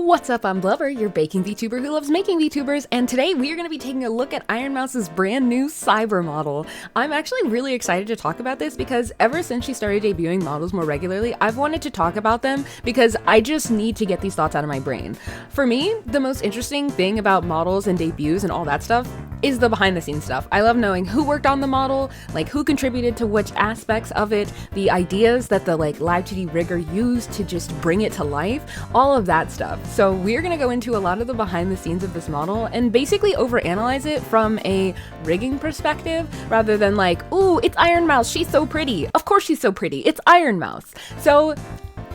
What's up, I'm Glover, your baking VTuber who loves making VTubers, and today we are going to be taking a look at Ironmouse's brand new cyber model. I'm actually really excited to talk about this because ever since she started debuting models more regularly, I've wanted to talk about them because I just need to get these thoughts out of my brain. For me, the most interesting thing about models and debuts and all that stuff is the behind the scenes stuff. I love knowing who worked on the model, like who contributed to which aspects of it, the ideas that the Live2D rigger used to just bring it to life, all of that stuff. So we're gonna go into a lot of the behind the scenes of this model and basically overanalyze it from a rigging perspective rather than like, ooh, it's Ironmouse, she's so pretty. Of course she's so pretty, it's Ironmouse. So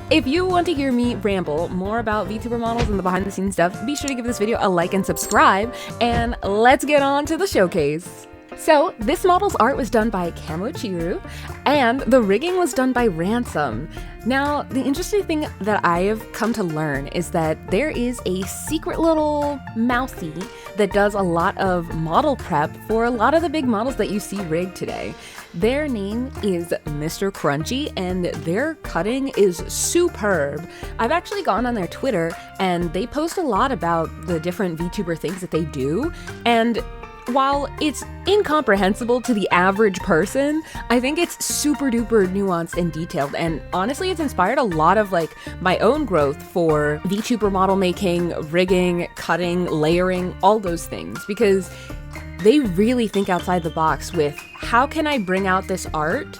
if you want to hear me ramble more about VTuber models and the behind the scenes stuff, be sure to give this video a like and subscribe, and let's get on to the showcase. So this model's art was done by Kamochiru, and the rigging was done by Ransom. Now, the interesting thing that I have come to learn is that there is a secret little mousey that does a lot of model prep for a lot of the big models that you see rigged today. Their name is Mr. Crunchy, and their cutting is superb. I've actually gone on their Twitter, and they post a lot about the different VTuber things that they do, and while it's incomprehensible to the average person, I think it's super duper nuanced and detailed, and honestly it's inspired a lot of my own growth for VTuber model making, rigging, cutting, layering, all those things, because they really think outside the box with how can I bring out this art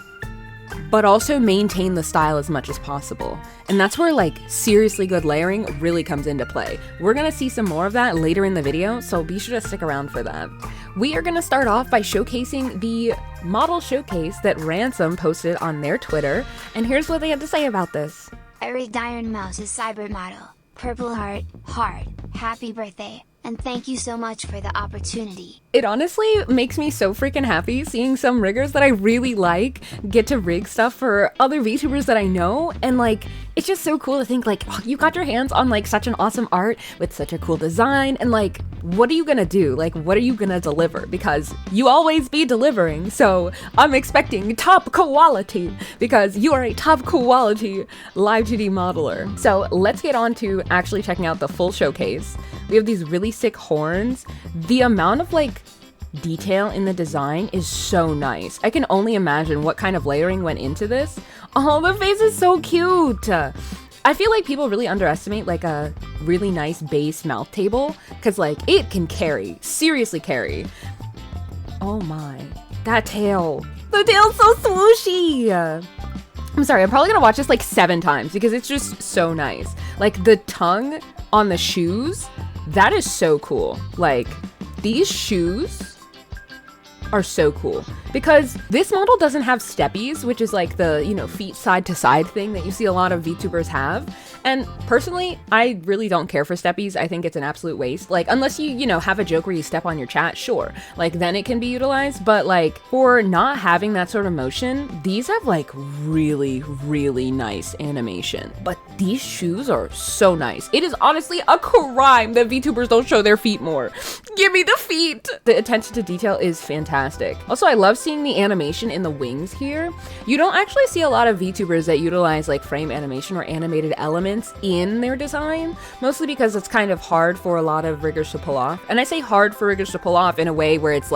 but also maintain the style as much as possible. And that's where seriously good layering really comes into play. We're gonna see some more of that later in the video, so be sure to stick around for that. We are gonna start off by showcasing the model showcase that Ransom posted on their Twitter, and here's what they had to say about this. I rigged Ironmouse's cyber model. Purple heart, happy birthday, and thank you so much for the opportunity. It honestly makes me so freaking happy seeing some riggers that I really like get to rig stuff for other VTubers that I know, and it's just so cool to think oh, you got your hands on such an awesome art with such a cool design, and what are you gonna do? What are you gonna deliver? Because you always be delivering, so I'm expecting top quality because you are a top quality Live2D modeler. So let's get on to actually checking out the full showcase. We have these really sick horns. The amount of detail in the design is so nice. I can only imagine what kind of layering went into this. Oh, the face is so cute. I feel like people really underestimate a really nice base mouth table because it can carry, seriously carry. Oh my, that tail. The tail's so swooshy. I'm sorry, I'm probably gonna watch this 7 times because it's just so nice. The tongue on the shoes, that is so cool. These shoes are so cool because this model doesn't have steppies, which is the, feet side to side thing that you see a lot of VTubers have. And personally, I really don't care for steppies. I think it's an absolute waste. Unless you have a joke where you step on your chat, sure. Then it can be utilized. But for not having that sort of motion, these have really, really nice animation. But these shoes are so nice. It is honestly a crime that VTubers don't show their feet more. Give me the feet! The attention to detail is fantastic. Also, I love seeing the animation in the wings here. You don't actually see a lot of VTubers that utilize frame animation or animated elements in their design, mostly because it's kind of hard for a lot of riggers to pull off. And I say hard for riggers to pull off in a way where it's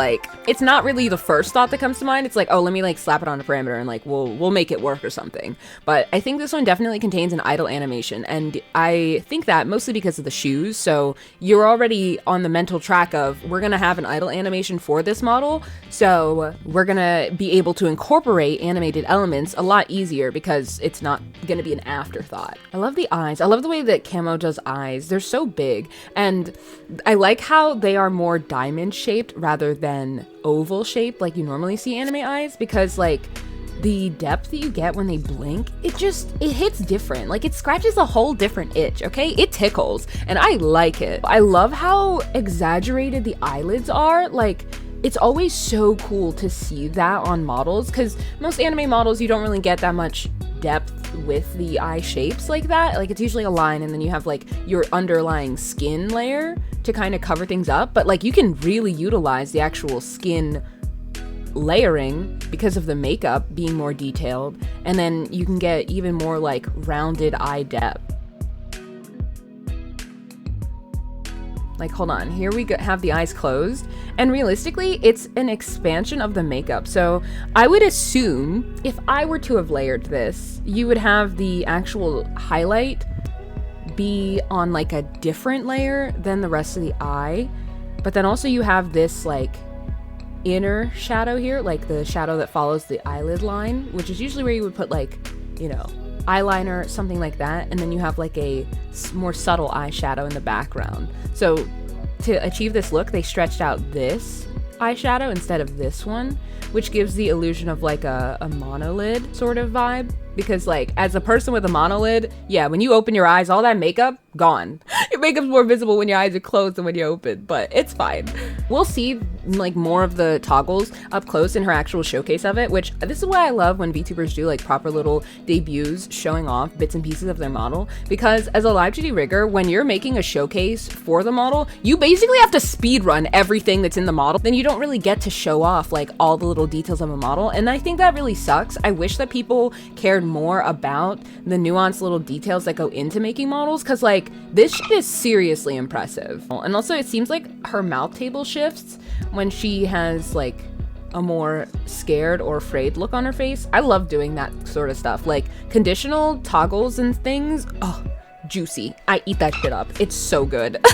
it's not really the first thought that comes to mind. It's oh, let me slap it on a parameter and we'll make it work or something. But I think this one definitely contains an idle animation, and I think that mostly because of the shoes. So you're already on the mental track of we're gonna have an idle animation for this model, so we're gonna be able to incorporate animated elements a lot easier because it's not gonna be an afterthought. I love the eyes. I love the way that Camo does eyes. They're so big, and I like how they are more diamond shaped rather than oval shaped like you normally see anime eyes, because the depth that you get when they blink, it hits different. It scratches a whole different itch, okay? It tickles, and I like it. I love how exaggerated the eyelids are. It's always so cool to see that on models, because most anime models, you don't really get that much depth with the eye shapes like that. It's usually a line, and then you have your underlying skin layer to kind of cover things up, but you can really utilize the actual skin layering because of the makeup being more detailed, and then you can get even more rounded eye depth. Like, hold on, here we have the eyes closed, and realistically, it's an expansion of the makeup. So I would assume if I were to have layered this, you would have the actual highlight be on like a different layer than the rest of the eye. But then also you have this like inner shadow here, like the shadow that follows the eyelid line, which is usually where you would put like, you know, eyeliner, something like that, and then you have like a more subtle eyeshadow in the background. So to achieve this look, they stretched out this eyeshadow instead of this one, which gives the illusion of like a monolid sort of vibe. Because like, as a person with a monolid, yeah, when you open your eyes, all that makeup, gone. Your makeup's more visible when your eyes are closed than when you open, but it's fine. We'll see like more of the toggles up close in her actual showcase of it, which this is why I love when VTubers do like proper little debuts showing off bits and pieces of their model. Because as a Live2D rigger, when you're making a showcase for the model, you basically have to speed run everything that's in the model. Then you don't really get to show off like all the little details of a model. And I think that really sucks. I wish that people cared more about the nuanced little details that go into making models, because like this shit is seriously impressive. And also it seems like her mouth table shifts when she has like a more scared or afraid look on her face. I love doing that sort of stuff, like conditional toggles and things. Oh, juicy. I eat that shit up. It's so good.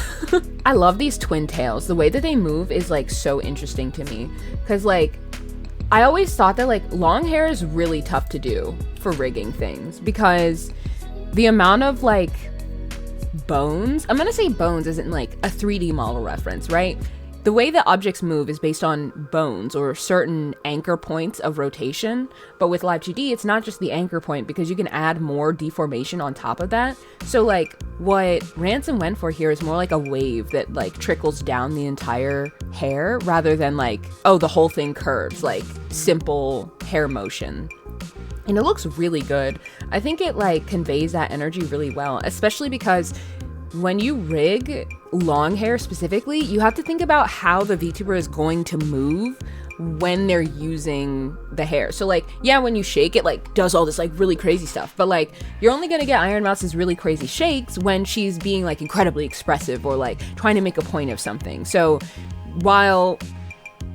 I love these twin tails. The way that they move is like so interesting to me, because like I always thought that like long hair is really tough to do for rigging things, because the amount of like bones, I'm gonna say bones isn't like a 3D model reference, right? The way that objects move is based on bones or certain anchor points of rotation. But with Live2D, it's not just the anchor point, because you can add more deformation on top of that. So like what Ransom went for here is more like a wave that like trickles down the entire hair, rather than like, oh, the whole thing curves, like simple hair motion. And it looks really good. I think it like conveys that energy really well, especially because when you rig long hair specifically, you have to think about how the VTuber is going to move when they're using the hair. So like, yeah, when you shake it, like does all this like really crazy stuff, but like you're only gonna get Ironmouse's really crazy shakes when she's being like incredibly expressive or like trying to make a point of something. So while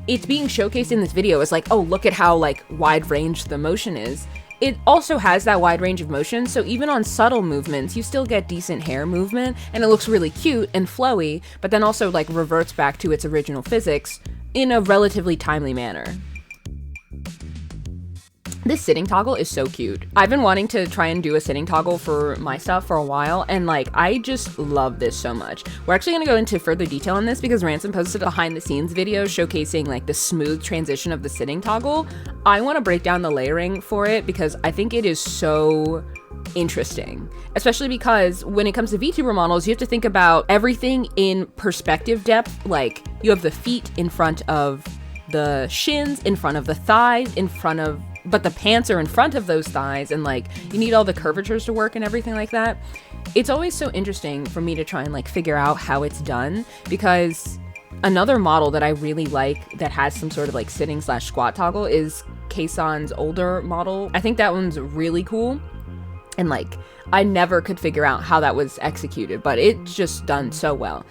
it's being showcased in this video as like, oh, look at how like wide range the motion is, it also has that wide range of motion, so even on subtle movements, you still get decent hair movement, and it looks really cute and flowy, but then also like reverts back to its original physics in a relatively timely manner. This sitting toggle is so cute. I've been wanting to try and do a sitting toggle for my stuff for a while, and like, I just love this so much. We're actually gonna go into further detail on this because Ransom posted a behind the scenes video showcasing like the smooth transition of the sitting toggle. I wanna break down the layering for it because I think it is so interesting, especially because when it comes to VTuber models, you have to think about everything in perspective depth. Like you have the feet in front of the shins, in front of the thighs, but the pants are in front of those thighs, and like you need all the curvatures to work and everything like that. It's always so interesting for me to try and like figure out how it's done, because another model that I really like that has some sort of like sitting / squat toggle is Kayson's older model. I think that one's really cool, and like I never could figure out how that was executed, but it's just done so well.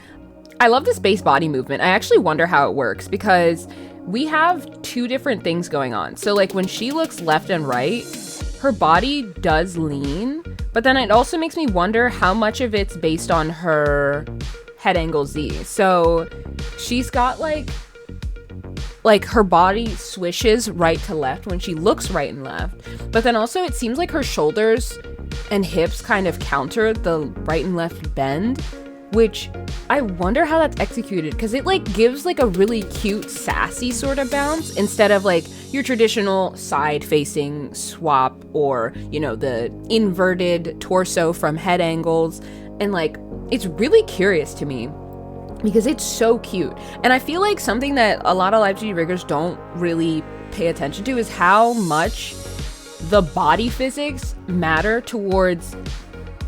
I love this base body movement. I actually wonder how it works, because we have two different things going on. So like when she looks left and right, her body does lean, but then it also makes me wonder how much of it's based on her head angle Z. So she's got like her body swishes right to left when she looks right and left, but then also it seems like her shoulders and hips kind of counter the right and left bend, which I wonder how that's executed, because it like gives like a really cute sassy sort of bounce instead of like your traditional side facing swap, or you know, the inverted torso from head angles. And like it's really curious to me because it's so cute, and I feel like something that a lot of Live2D riggers don't really pay attention to is how much the body physics matter towards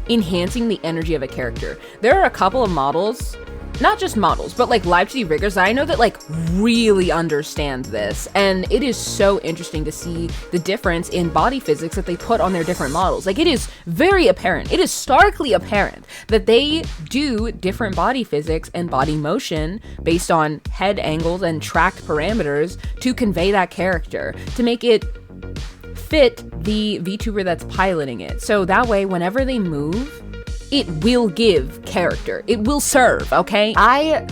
enhancing the energy of a character. There are a couple of models not just models, but like Live2D riggers that I know that like really understand this. And it is so interesting to see the difference in body physics that they put on their different models. Like, it is very apparent, it is starkly apparent that they do different body physics and body motion based on head angles and tracked parameters to convey that character, to make it fit the VTuber that's piloting it. So that way, whenever they move, it will give character. It will serve, okay? I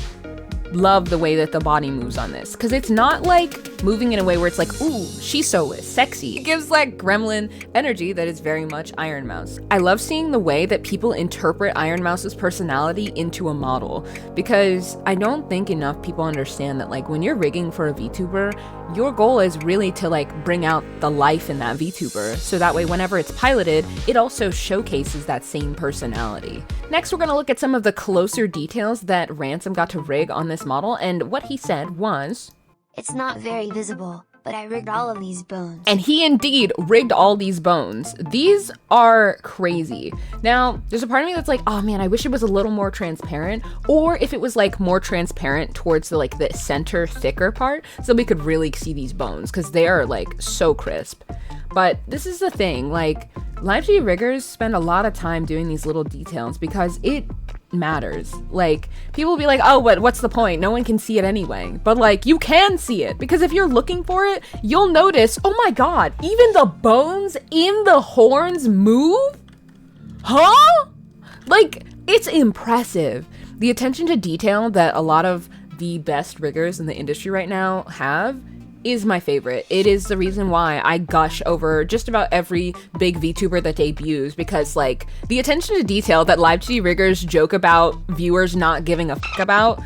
love the way that the body moves on this, because it's not like moving in a way where it's like, ooh, she's so sexy. It gives like gremlin energy that is very much Ironmouse. I love seeing the way that people interpret Ironmouse's personality into a model, because I don't think enough people understand that like when you're rigging for a VTuber, your goal is really to like bring out the life in that VTuber, so that way whenever it's piloted, it also showcases that same personality. Next, we're gonna look at some of the closer details that Ransom got to rig on this model, and what he said was, "It's not very visible, but I rigged all of these bones." And he indeed rigged all these bones. These are crazy. Now, there's a part of me that's like, oh man, I wish it was a little more transparent, or if it was like more transparent towards the like the center thicker part, so we could really see these bones, because they are like so crisp. But this is the thing, like, Live2D riggers spend a lot of time doing these little details because it matters. Like, people will be like, oh, what's the point? No one can see it anyway. But like, you can see it, because if you're looking for it, you'll notice, oh my god, even the bones in the horns move? Huh? Like, it's impressive. The attention to detail that a lot of the best riggers in the industry right now have is my favorite. It is the reason why I gush over just about every big VTuber that debuts, because like the attention to detail that Live2D riggers joke about viewers not giving a fuck about,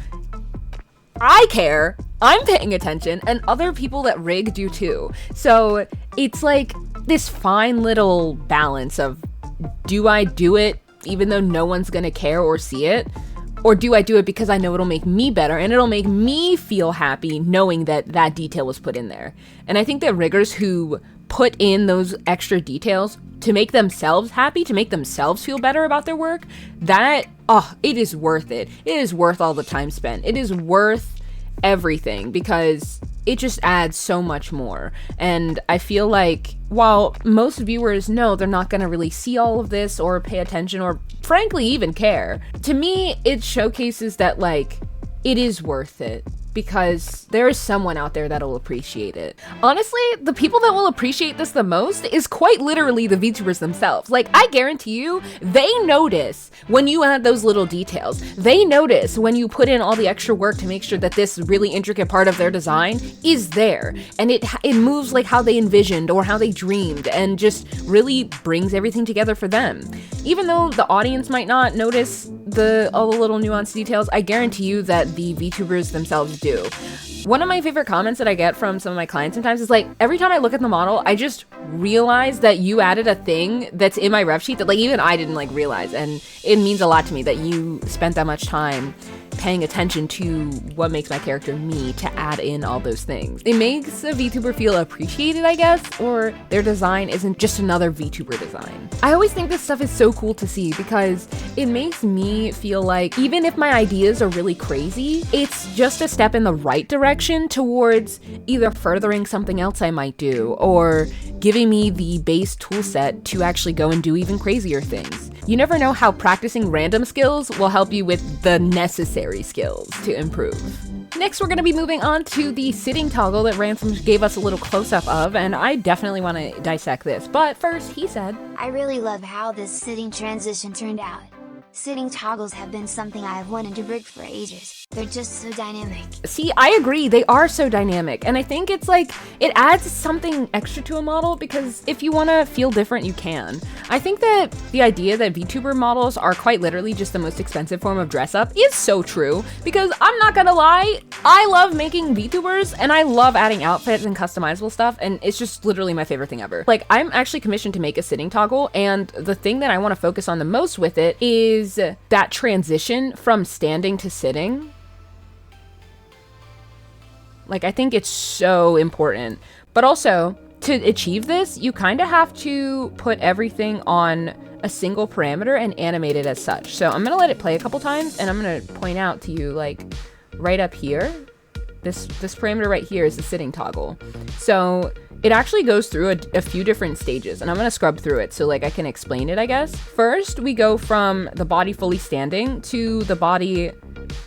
I care, I'm paying attention, and other people that rig do too. So it's like this fine little balance of, do I do it even though no one's gonna care or see it? Or do I do it because I know it'll make me better and it'll make me feel happy knowing that that detail was put in there? And I think that riggers who put in those extra details to make themselves happy, to make themselves feel better about their work, that, oh, it is worth it. It is worth all the time spent. It is worth everything, because it just adds so much more. And I feel like while most viewers know they're not gonna really see all of this or pay attention or frankly even care, to me it showcases that like it is worth it, because there is someone out there that'll appreciate it. Honestly, the people that will appreciate this the most is quite literally the VTubers themselves. Like, I guarantee you, they notice when you add those little details. They notice when you put in all the extra work to make sure that this really intricate part of their design is there, and it moves like how they envisioned or how they dreamed, and just really brings everything together for them. Even though the audience might not notice all the little nuanced details, I guarantee you that the VTubers themselves do. One of my favorite comments that I get from some of my clients sometimes is like, every time I look at the model, I just realize that you added a thing that's in my ref sheet that like even I didn't like realize, and it means a lot to me that you spent that much time paying attention to what makes my character me to add in all those things. It makes a VTuber feel appreciated, I guess, or their design isn't just another VTuber design. I always think this stuff is so cool to see, because it makes me feel like even if my ideas are really crazy, it's just a step in the right direction towards either furthering something else I might do, or giving me the base tool set to actually go and do even crazier things. You never know how practicing random skills will help you with the necessary skills to improve. Next, we're going to be moving on to the sitting toggle that Ransom gave us a little close-up of, and I definitely want to dissect this. But first, he said, "I really love how this sitting transition turned out. Sitting toggles have been something I have wanted to rig for ages. They're just so dynamic." See, I agree, they are so dynamic, and I think it's like, it adds something extra to a model, because if you want to feel different, you can. I think that the idea that VTuber models are quite literally just the most expensive form of dress up is so true, because I'm not gonna lie, I love making VTubers, and I love adding outfits and customizable stuff, and it's just literally my favorite thing ever. Like, I'm actually commissioned to make a sitting toggle, and the thing that I want to focus on the most with it is that transition from standing to sitting. Like, I think it's so important. But also, to achieve this, you kind of have to put everything on a single parameter and animate it as such. So I'm gonna let it play a couple times, and I'm gonna point out to you, like, right up here, this parameter right here is the sitting toggle. So it actually goes through a few different stages, and I'm gonna scrub through it so like I can explain it, I guess. First, we go from the body fully standing to the body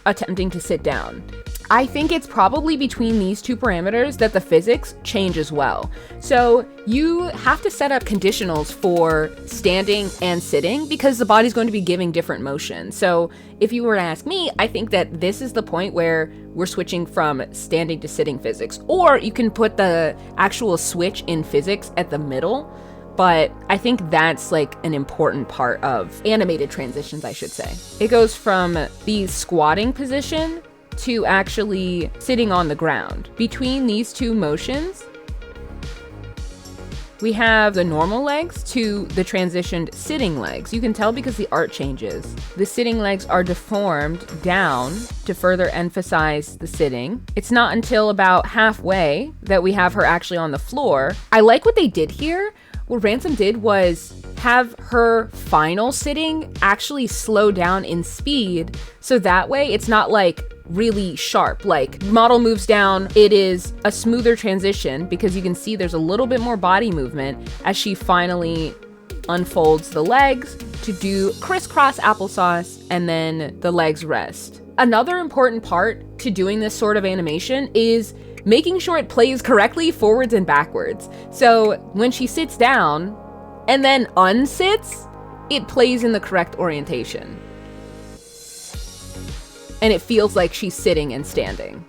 attempting to sit down. I think it's probably between these two parameters that the physics change as well. So you have to set up conditionals for standing and sitting because the body's going to be giving different motion. So if you were to ask me, I think that this is the point where we're switching from standing to sitting physics, or you can put the actual switch in physics at the middle. But I think that's like an important part of animated transitions, I should say. It goes from the squatting position to actually sitting on the ground. Between these two motions, we have the normal legs to the transitioned sitting legs. You can tell because the art changes. The sitting legs are deformed down to further emphasize the sitting. It's not until about halfway that we have her actually on the floor. I like what they did here. What Ransom did was have her final sitting actually slow down in speed, so that way it's not like really sharp. Like, model moves down, it is a smoother transition because you can see there's a little bit more body movement as she finally unfolds the legs to do crisscross applesauce, and then the legs rest. Another important part to doing this sort of animation is making sure it plays correctly forwards and backwards. So when she sits down and then unsits, it plays in the correct orientation. And it feels like she's sitting and standing.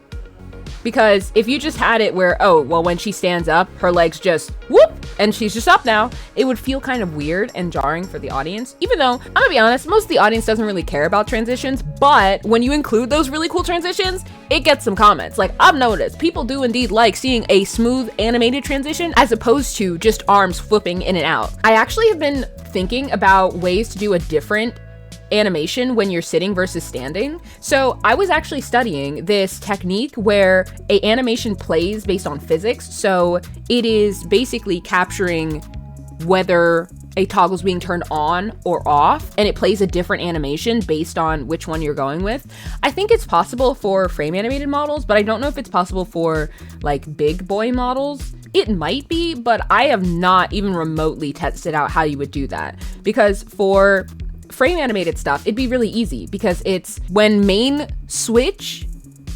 Because if you just had it where, oh, well, when she stands up, her legs just whoop, and she's just up now, it would feel kind of weird and jarring for the audience. Even though, I'm gonna be honest, most of the audience doesn't really care about transitions, but when you include those really cool transitions, it gets some comments. Like, I've noticed people do indeed like seeing a smooth animated transition as opposed to just arms flipping in and out. I actually have been thinking about ways to do a different animation when you're sitting versus standing. So I was actually studying this technique where a animation plays based on physics. So it is basically capturing whether a toggle's being turned on or off, and it plays a different animation based on which one you're going with. I think it's possible for frame animated models, but I don't know if it's possible for like big boy models. It might be, but I have not even remotely tested out how you would do that, because for frame animated stuff, it'd be really easy because it's when main switch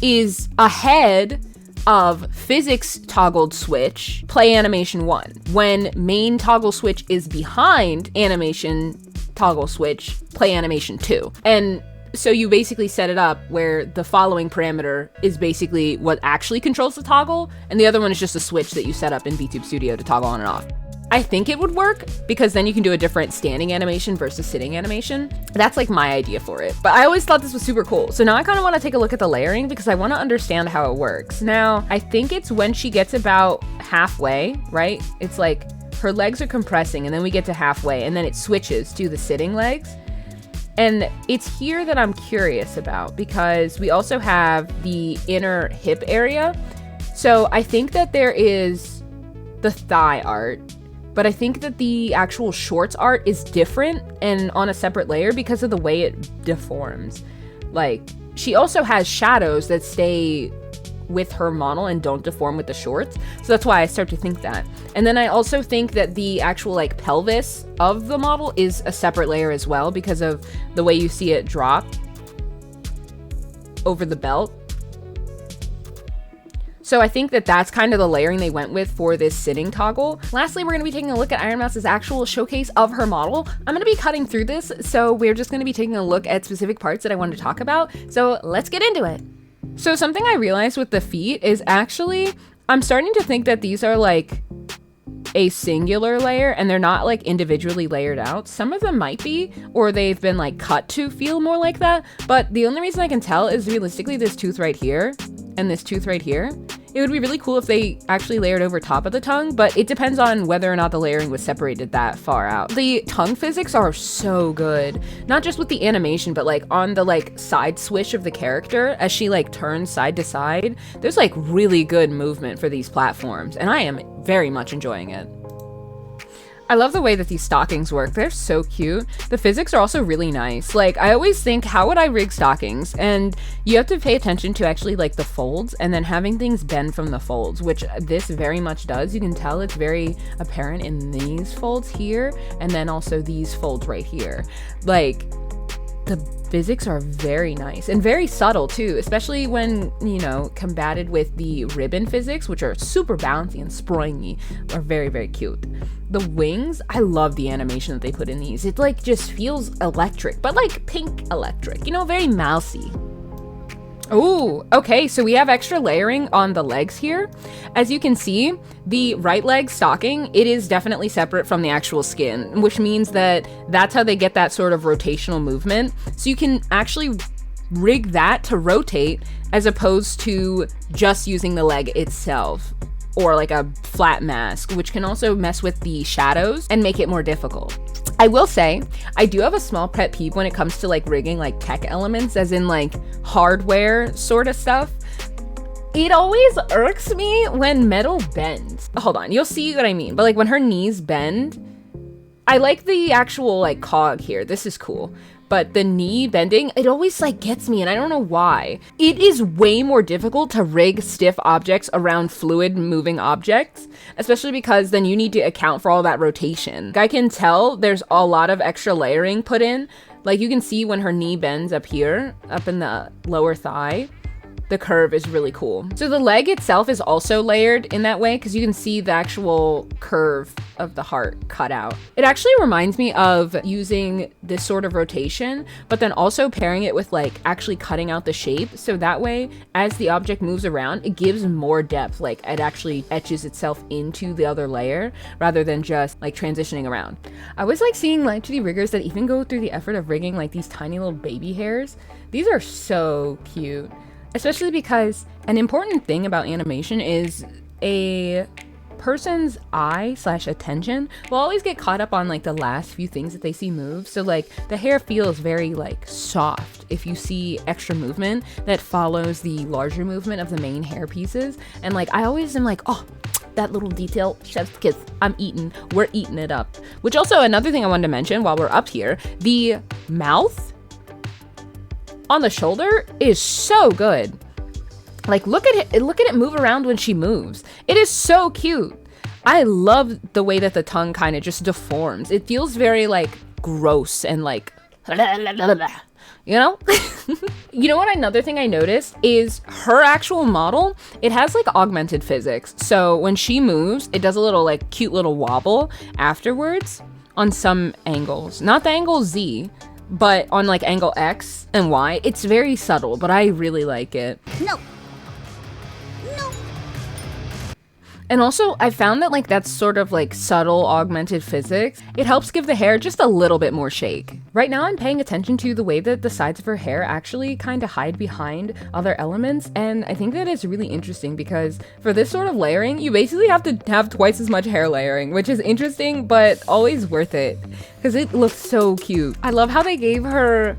is ahead of physics toggled switch, play animation 1. When main toggle switch is behind animation toggle switch, play animation 2. And so you basically set it up where the following parameter is basically what actually controls the toggle, and the other one is just a switch that you set up in VTube Studio to toggle on and off. I think it would work because then you can do a different standing animation versus sitting animation. That's like my idea for it. But I always thought this was super cool. So now I kind of want to take a look at the layering because I want to understand how it works. Now, I think it's when she gets about halfway, right? It's like her legs are compressing and then we get to halfway and then it switches to the sitting legs. And it's here that I'm curious about because we also have the inner hip area. So I think that there is the thigh art, but I think that the actual shorts art is different and on a separate layer because of the way it deforms. Like, she also has shadows that stay with her model and don't deform with the shorts. So that's why I start to think that. And then I also think that the actual like pelvis of the model is a separate layer as well because of the way you see it drop over the belt. So I think that that's kind of the layering they went with for this sitting toggle. Lastly, we're going to be taking a look at Ironmouse's actual showcase of her model. I'm going to be cutting through this, so we're just going to be taking a look at specific parts that I wanted to talk about. So let's get into it. So something I realized with the feet is actually, I'm starting to think that these are like a singular layer and they're not like individually layered out. Some of them might be, or they've been like cut to feel more like that. But the only reason I can tell is realistically this tooth right here and this tooth right here. It would be really cool if they actually layered over top of the tongue, but it depends on whether or not the layering was separated that far out. The tongue physics are so good, not just with the animation, but like on the like side swish of the character as she like turns side to side. There's like really good movement for these platforms, and I am very much enjoying it. I love the way that these stockings work. They're so cute. The physics are also really nice. Like, I always think, how would I rig stockings? And you have to pay attention to actually like the folds and then having things bend from the folds, which this very much does. You can tell it's very apparent in these folds here and then also these folds right here. Like, the physics are very nice and very subtle too, especially when, you know, combated with the ribbon physics, which are super bouncy and springy, are very, very cute. The wings, I love the animation that they put in these. It like just feels electric, but like pink electric, you know, very mousy. Oh, okay, so we have extra layering on the legs here. As you can see, the right leg stocking, it is definitely separate from the actual skin, which means that that's how they get that sort of rotational movement. So you can actually rig that to rotate as opposed to just using the leg itself, or like a flat mask, which can also mess with the shadows and make it more difficult. I will say, I do have a small pet peeve when it comes to like rigging like tech elements, as in like hardware sort of stuff. It always irks me when metal bends. Hold on, you'll see what I mean. But like when her knees bend, I like the actual like cog here. This is cool. But the knee bending, it always like gets me and I don't know why. It is way more difficult to rig stiff objects around fluid moving objects, especially because then you need to account for all that rotation. I can tell there's a lot of extra layering put in. Like you can see when her knee bends up here, up in the lower thigh. The curve is really cool. So the leg itself is also layered in that way because you can see the actual curve of the heart cut out. It actually reminds me of using this sort of rotation, but then also pairing it with like actually cutting out the shape. So that way, as the object moves around, it gives more depth. Like it actually etches itself into the other layer rather than just like transitioning around. I always like seeing Live2D riggers that even go through the effort of rigging like these tiny little baby hairs. These are so cute. Especially because an important thing about animation is a person's eye/attention will always get caught up on like the last few things that they see move. So like the hair feels very like soft if you see extra movement that follows the larger movement of the main hair pieces. And like I always am like, oh, that little detail, chef's kiss, we're eating it up. Which also another thing I wanted to mention while we're up here, the mouth on the shoulder is so good. Like look at it move around when she moves. It is so cute. I love the way that the tongue kind of just deforms. It feels very like gross and like you know? You know what, another thing I noticed is her actual model, it has like augmented physics. So when she moves, it does a little like cute little wobble afterwards on some angles. Not the angle Z, but on like angle X and Y, it's very subtle, but I really like it. No. And also, I found that like that's sort of like subtle augmented physics. It helps give the hair just a little bit more shake. Right now, I'm paying attention to the way that the sides of her hair actually kind of hide behind other elements. And I think that is really interesting because for this sort of layering, you basically have to have twice as much hair layering, which is interesting, but always worth it because it looks so cute. I love how they gave her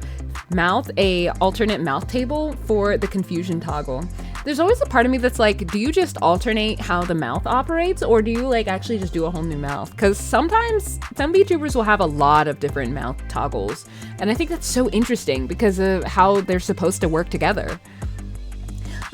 mouth a alternate mouth table for the confusion toggle. There's always a part of me that's like, do you just alternate how the mouth operates, or do you like actually just do a whole new mouth? Because sometimes some VTubers will have a lot of different mouth toggles, and I think that's so interesting because of how they're supposed to work together.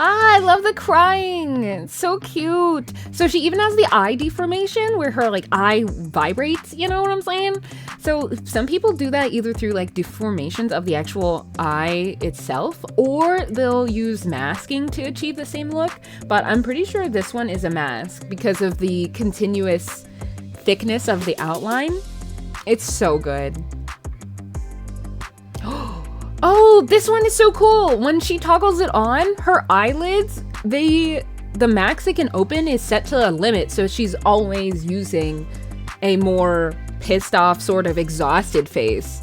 Ah, I love the crying. It's so cute. So she even has the eye deformation where her like eye vibrates, you know what I'm saying? So some people do that either through like deformations of the actual eye itself, or they'll use masking to achieve the same look. But I'm pretty sure this one is a mask because of the continuous thickness of the outline. It's so good. Oh, this one is so cool. When she toggles it on, her eyelids, the max it can open is set to a limit, so she's always using a more pissed off, sort of exhausted face.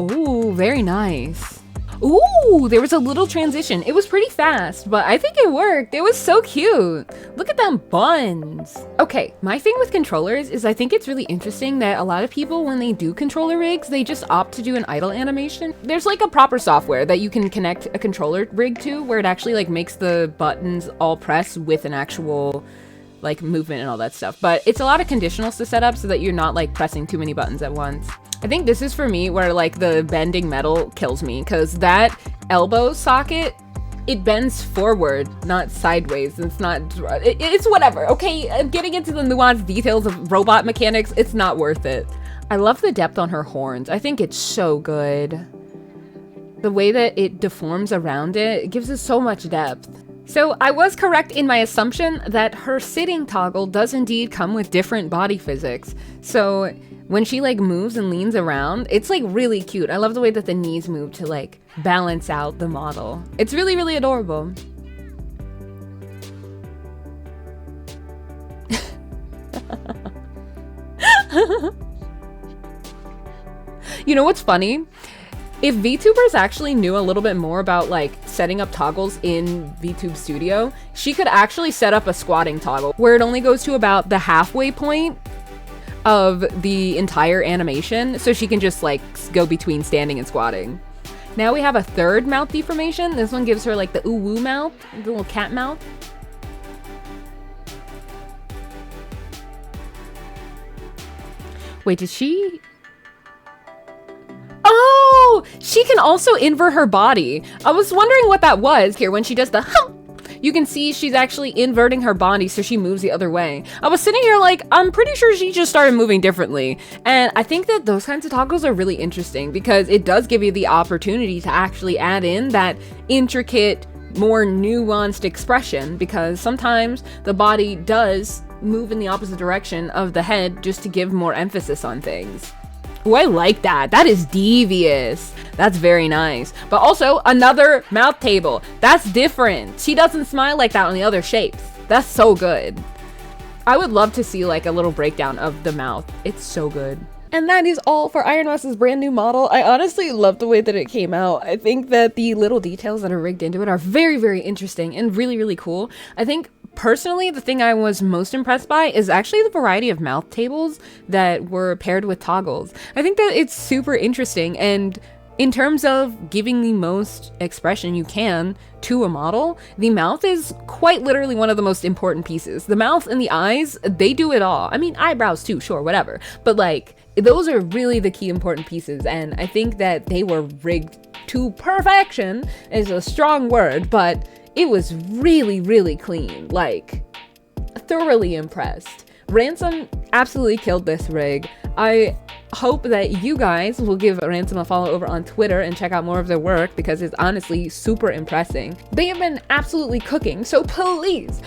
Ooh, very nice. Ooh, there was a little transition. It was pretty fast, but I think it worked. It was so cute. Look at them buns. Okay, my thing with controllers is I think it's really interesting that a lot of people, when they do controller rigs, they just opt to do an idle animation. There's like a proper software that you can connect a controller rig to where it actually like makes the buttons all press with an actual like movement and all that stuff. But it's a lot of conditionals to set up so that you're not like pressing too many buttons at once. I think this is for me where like the bending metal kills me, because that elbow socket, it bends forward, not sideways. It's not, it's whatever. Okay, getting into the nuanced details of robot mechanics, it's not worth it. I love the depth on her horns. I think it's so good. The way that it deforms around it, it gives it so much depth. So I was correct in my assumption that her sitting toggle does indeed come with different body physics. So when she like moves and leans around, it's like really cute. I love the way that the knees move to like balance out the model. It's really, really adorable. You know what's funny? If VTubers actually knew a little bit more about like setting up toggles in VTube Studio, she could actually set up a squatting toggle where it only goes to about the halfway point of the entire animation, so she can just like go between standing and squatting. Now we have a third mouth deformation. This one gives her like the ooh woo mouth, the little cat mouth. Wait, did she? Oh, she can also invert her body. I was wondering what that was here when she does the hump. You can see she's actually inverting her body so she moves the other way. I was sitting here like, I'm pretty sure she just started moving differently. And I think that those kinds of toggles are really interesting because it does give you the opportunity to actually add in that intricate, more nuanced expression, because sometimes the body does move in the opposite direction of the head just to give more emphasis on things. Oh, I like that. That is devious. That's very nice. But also another mouth table. That's different. She doesn't smile like that on the other shapes. That's so good. I would love to see like a little breakdown of the mouth. It's so good. And that is all for Ironmouse's brand new model. I honestly love the way that it came out. I think that the little details that are rigged into it are very, very interesting and really, really cool. I think personally, the thing I was most impressed by is actually the variety of mouth tables that were paired with toggles. I think that it's super interesting, and in terms of giving the most expression you can to a model, the mouth is quite literally one of the most important pieces. The mouth and the eyes, they do it all. I mean, eyebrows too, sure, whatever. But like, those are really the key important pieces, and I think that they were rigged to perfection is a strong word, but it was really, really clean. Like, thoroughly impressed. Ransom absolutely killed this rig. I hope that you guys will give Ransom a follow over on Twitter and check out more of their work, because it's honestly super impressive. They have been absolutely cooking, so please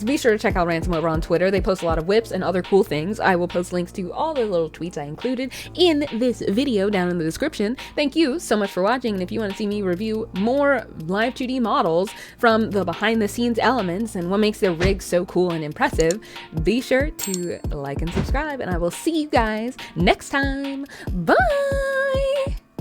be sure to check out Ransom over on Twitter. They post a lot of whips and other cool things. I will post links to all the little tweets I included in this video down in the description. Thank you so much for watching, and if you want to see me review more Live2D models from the behind the scenes elements and what makes their rig so cool and impressive, be sure to like and subscribe, and I will see you guys next time. Bye!